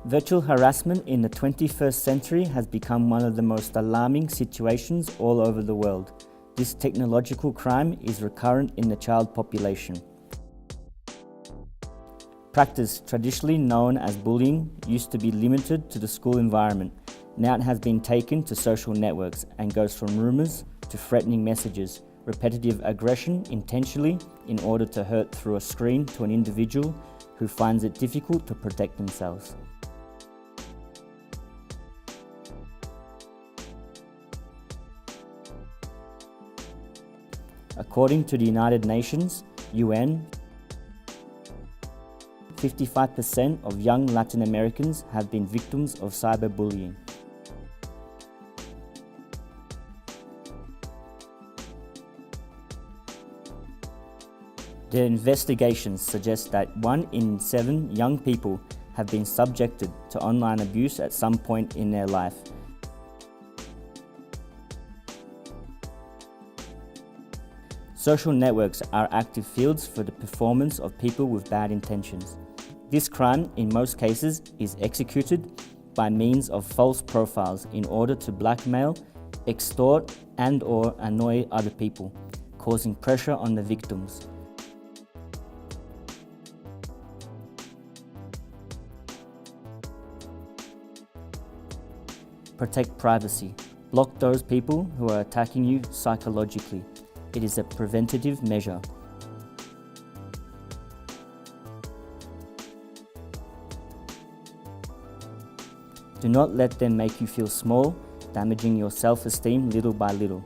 Virtual harassment in the 21st century has become one of the most alarming situations all over the world. This technological crime is recurrent in the child population. Practice traditionally known as bullying used to be limited to the school environment. Now it has been taken to social networks and goes from rumors to threatening messages, repetitive aggression intentionally in order to hurt through a screen to an individual who finds it difficult to protect themselves. According to the United Nations, UN, 55% of young Latin Americans have been victims of cyberbullying. The investigations suggest that 1 in 7 young people have been subjected to online abuse at some point in their life. Social networks are active fields for the performance of people with bad intentions. This crime, in most cases, is executed by means of false profiles in order to blackmail, extort, and/or annoy other people, causing pressure on the victims. Protect privacy. Block those people who are attacking you psychologically. It is a preventative measure. Do not let them make you feel small, damaging your self-esteem little by little.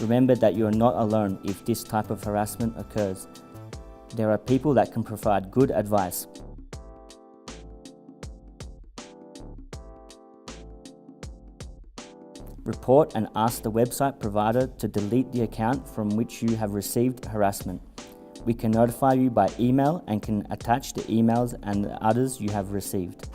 Remember that you are not alone if this type of harassment occurs. There are people that can provide good advice. Report and ask the website provider to delete the account from which you have received harassment. We can notify you by email and can attach the emails and the others you have received.